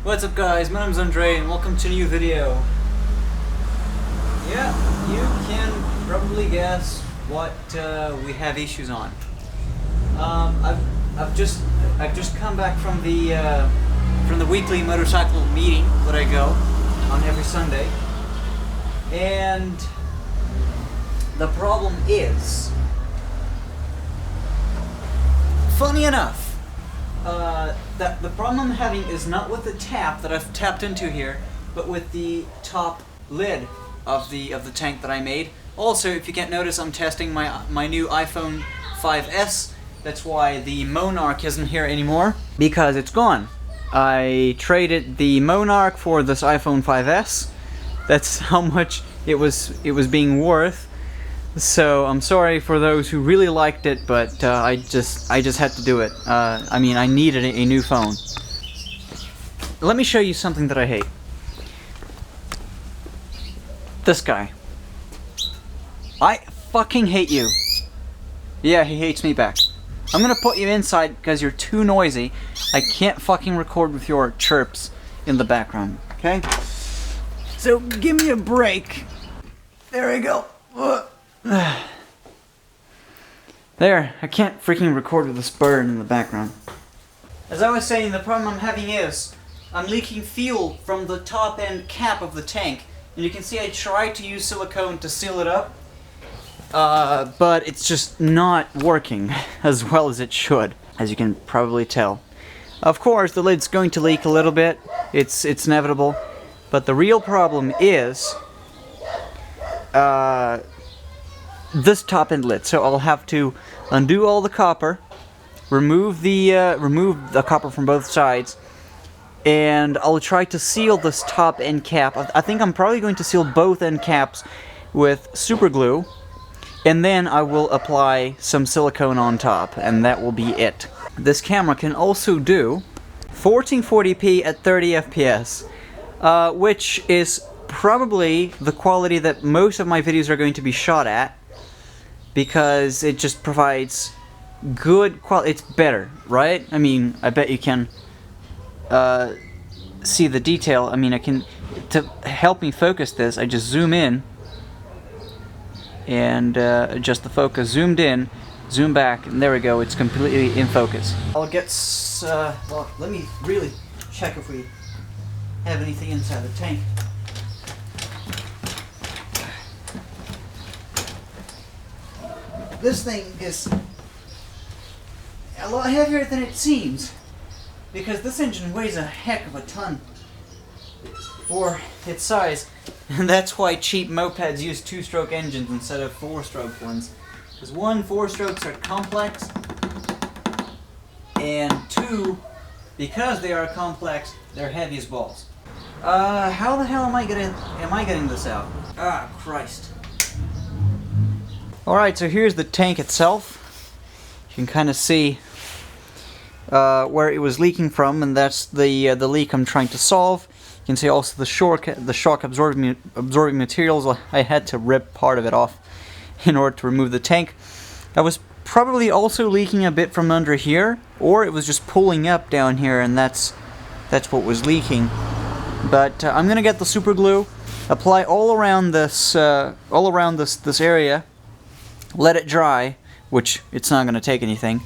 What's up guys, my name's Andre and welcome to a new video. Yeah, you can probably guess what we have issues on. I've just come back from the weekly motorcycle meeting that I go on every Sunday, and the problem is, funny enough, that the problem I'm having is not with the tap that I've tapped into here, but with the top lid of the tank that I made. Also, if you can't notice, I'm testing my new iPhone 5S. That's why the Monarch isn't here anymore, because it's gone. I traded the Monarch for this iPhone 5S. That's how much it was being worth. So I'm sorry for those who really liked it, but I just had to do it. I mean, I needed a new phone. Let me show you something that I hate. This guy. I fucking hate you. Yeah, he hates me back. I'm gonna put you inside because you're too noisy. I can't fucking record with your chirps in the background, okay? So give me a break. There we go. There, I can't freaking record with this bird in the background. As I was saying, the problem I'm having is I'm leaking fuel from the top end cap of the tank. And you can see I tried to use silicone to seal it up, but it's just not working as well as it should, as you can probably tell. Of course, the lid's going to leak a little bit. It's inevitable. But the real problem is this top end lid. So I'll have to undo all the copper, remove the copper from both sides, and I'll try to seal this top end cap. I think I'm probably going to seal both end caps with super glue, and then I will apply some silicone on top, and that will be it. This camera can also do 1440p at 30 FPS, which is probably the quality that most of my videos are going to be shot at, because it just provides good quality. It's better, right? I mean, I bet you can see the detail. I mean, to help me focus this, I just zoom in and adjust the focus. Zoomed in, zoom back, and there we go. It's completely in focus. I'll get well, let me really check if we have anything inside the tank. This thing is a lot heavier than it seems, because this engine weighs a heck of a ton for its size, and that's why cheap mopeds use 2-stroke engines instead of 4-stroke ones. Because 1, 4-strokes are complex, and 2, because they are complex, they're heavy as balls. How the hell am I getting this out? Ah, Christ. Alright, so here's the tank itself. You can kind of see where it was leaking from, and that's the leak I'm trying to solve. You can see also the shock absorbing materials. I had to rip part of it off in order to remove the tank. I was probably also leaking a bit from under here, or it was just pulling up down here, and that's what was leaking. But I'm gonna get the super glue, apply all around this area. Let it dry, which it's not going to take anything,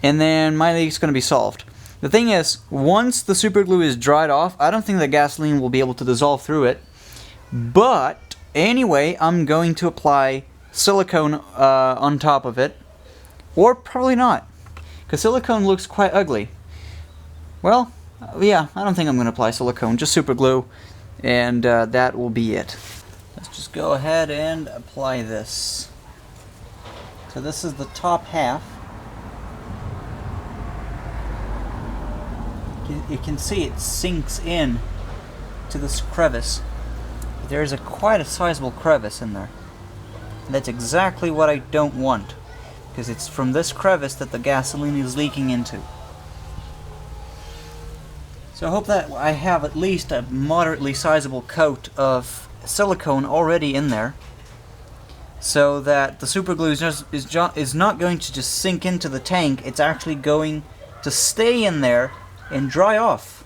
and then my leak's going to be solved. The thing is, once the super glue is dried off, I don't think the gasoline will be able to dissolve through it. But anyway, I'm going to apply silicone on top of it, or probably not, because silicone looks quite ugly. Well, yeah, I don't think I'm going to apply silicone, just super glue, and that will be it. Let's just go ahead and apply this. So this is the top half. You can see it sinks in to this crevice. There's quite a sizable crevice in there. And that's exactly what I don't want, because it's from this crevice that the gasoline is leaking into. So I hope that I have at least a moderately sizable coat of silicone already in there, so that the super glue is not going to just sink into the tank. It's actually going to stay in there and dry off.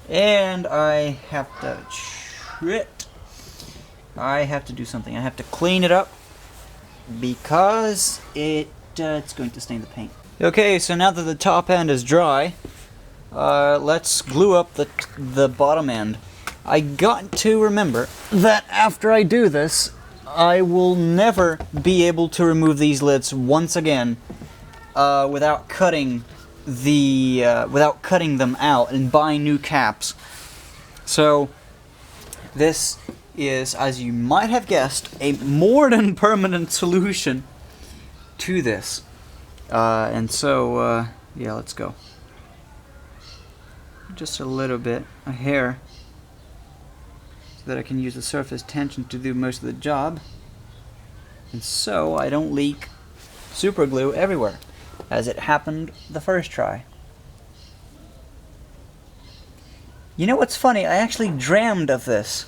And I have to... Shit. I have to do something. I have to clean it up because it's going to stain the paint. Okay, so now that the top end is dry, let's glue up the bottom end. I got to remember that after I do this, I will never be able to remove these lids once again without cutting them out and buying new caps. So this is, as you might have guessed, a more than permanent solution to this. And so yeah, let's go. Just a little bit, a hair, so that I can use the surface tension to do most of the job, and so I don't leak super glue everywhere, as it happened the first try. You know what's funny? I actually dreamed of this.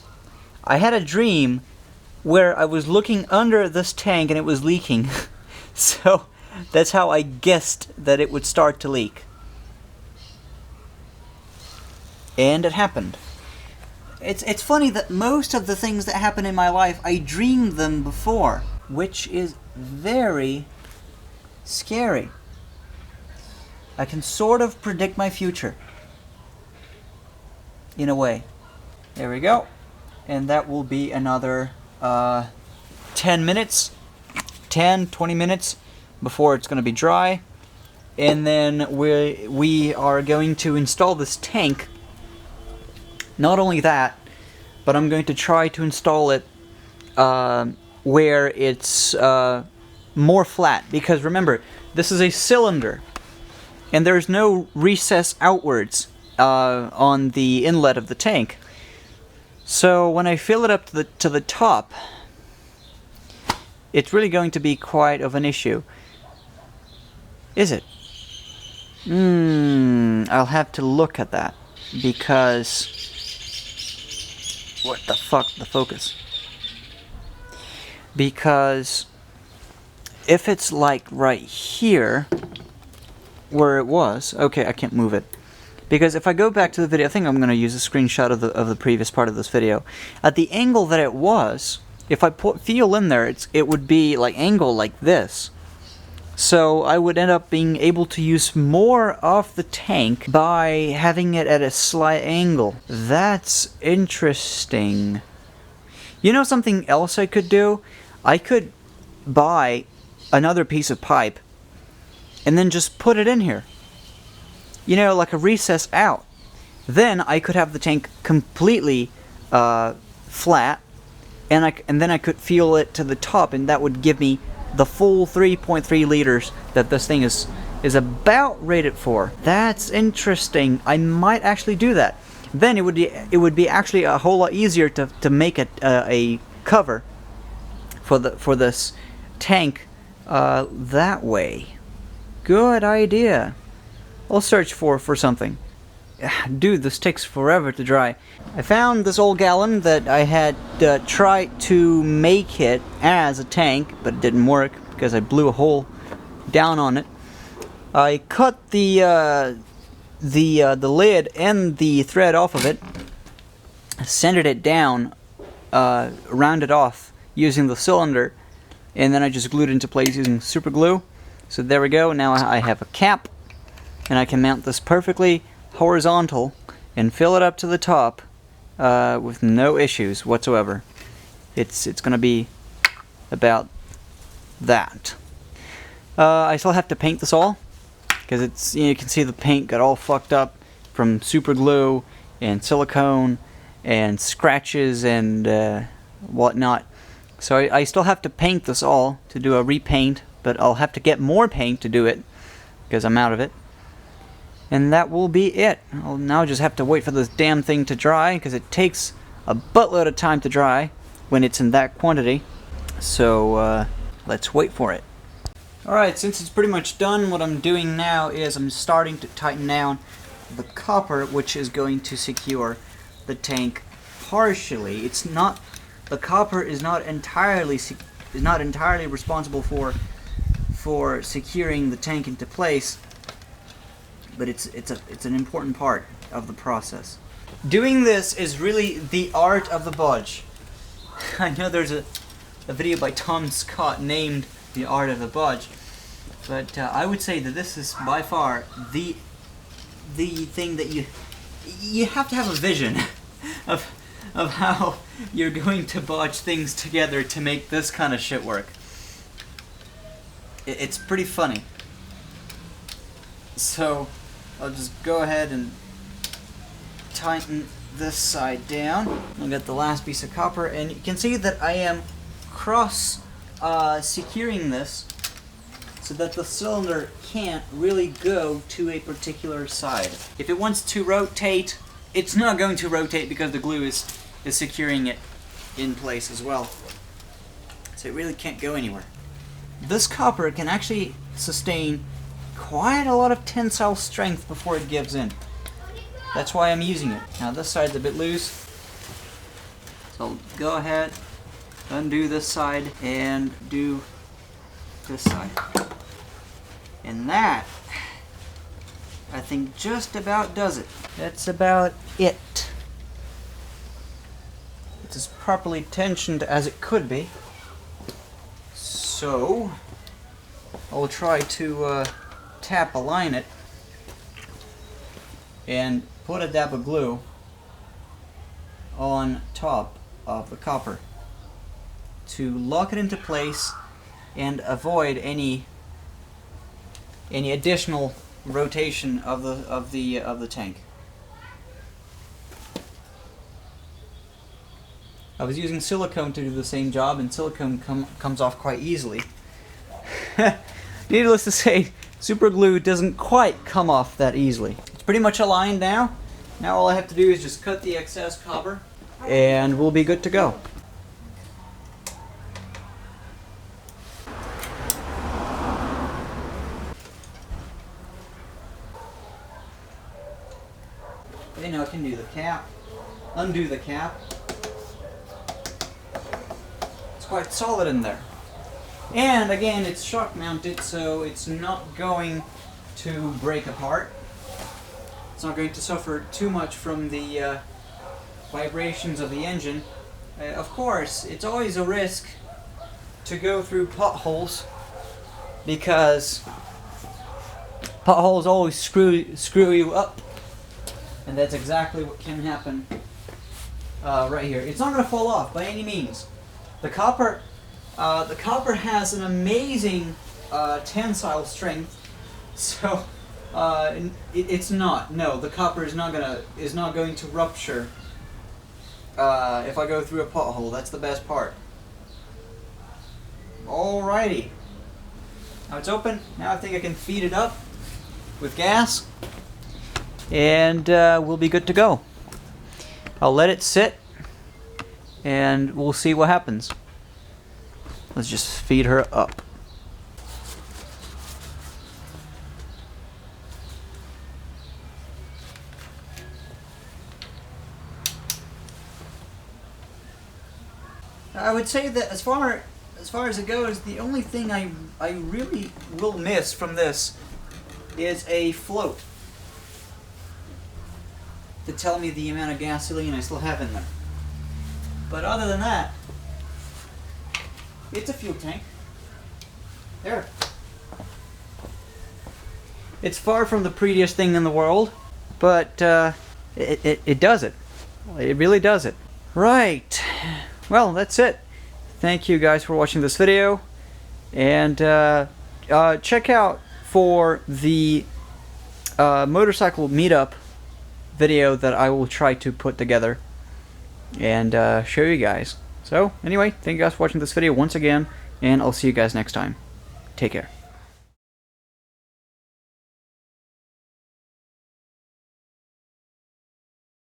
I had a dream where I was looking under this tank and it was leaking. So that's how I guessed that it would start to leak. And it happened. It's funny that most of the things that happen in my life, I dreamed them before, which is very scary. I can sort of predict my future. In a way. There we go. And that will be another 10 minutes, 20 minutes before it's going to be dry. And then we are going to install this tank. Not only that, but I'm going to try to install it where it's more flat. Because remember, this is a cylinder, and there's no recess outwards on the inlet of the tank. So when I fill it up to the top, it's really going to be quite of an issue. Is it? I'll have to look at that, because... What the fuck? The focus. Because if it's like right here, where it was... Okay, I can't move it. Because if I go back to the video, I think I'm going to use a screenshot of the previous part of this video. At the angle that it was, if I put fuel in there, it would be like angle like this. So I would end up being able to use more of the tank by having it at a slight angle. That's interesting. You know something else I could do? I could buy another piece of pipe and then just put it in here. You know, like a recess out. Then I could have the tank completely flat, and then I could fuel it to the top, and that would give me the full 3.3 liters that this thing is about rated for. That's interesting. I might actually do that. Then it would be actually a whole lot easier to make a cover for this tank that way. Good idea. I'll search for something. Dude, this takes forever to dry. I found this old gallon that I had tried to make it as a tank, but it didn't work because I blew a hole down on it. I cut the lid and the thread off of it, centered it down, rounded off using the cylinder, and then I just glued it into place using super glue. So there we go. Now I have a cap, and I can mount this perfectly horizontal and fill it up to the top with no issues whatsoever. It's going to be about that. I still have to paint this all, because it's, you can see the paint got all fucked up from super glue and silicone and scratches and whatnot. So I still have to paint this all to do a repaint, but I'll have to get more paint to do it because I'm out of it. And that will be it. I'll now just have to wait for this damn thing to dry, because it takes a buttload of time to dry when it's in that quantity. So let's wait for it. Alright, since it's pretty much done, what I'm doing now is I'm starting to tighten down the copper, which is going to secure the tank partially. It's not, the copper is not entirely responsible for securing the tank into place, but it's an important part of the process. Doing this is really the art of the budge. I know there's a video by Tom Scott named The Art of the Budge, but I would say that this is by far the thing that you have to have a vision of how you're going to budge things together to make this kind of shit work. It's pretty funny. So I'll just go ahead and tighten this side down. I'll get the last piece of copper, and you can see that I am cross securing this so that the cylinder can't really go to a particular side. If it wants to rotate, it's not going to rotate because the glue is securing it in place as well. So it really can't go anywhere. This copper can actually sustain quite a lot of tensile strength before it gives in. That's why I'm using it. Now this side's a bit loose, so I'll go ahead, undo this side, and do this side. And that, I think, just about does it. That's about it. It's as properly tensioned as it could be. So, I'll try to tap align it and put a dab of glue on top of the copper to lock it into place and avoid any additional rotation of the tank. I was using silicone to do the same job, and silicone comes off quite easily. Needless to say, super glue doesn't quite come off that easily. It's pretty much aligned now. Now all I have to do is just cut the excess copper, and we'll be good to go. Okay, now I can do the cap, undo the cap. It's quite solid in there. And again, it's shock mounted, so it's not going to break apart. It's not going to suffer too much from the vibrations of the engine. Of course, it's always a risk to go through potholes, because potholes always screw you up, and that's exactly what can happen right here. It's not going to fall off by any means. The copper has an amazing tensile strength, so it's not. No, the copper is not going to rupture if I go through a pothole. That's the best part. Alrighty. Now it's open. Now I think I can feed it up with gas, and we'll be good to go. I'll let it sit, and we'll see what happens. Let's just feed her up. I would say that as far as it goes, the only thing I really will miss from this is a float to tell me the amount of gasoline I still have in there. But other than that, it's a fuel tank. There. It's far from the prettiest thing in the world, but it does it. It really does it. Right. Well, that's it. Thank you guys for watching this video, and check out for the motorcycle meetup video that I will try to put together and show you guys. So anyway, thank you guys for watching this video once again, and I'll see you guys next time. Take care.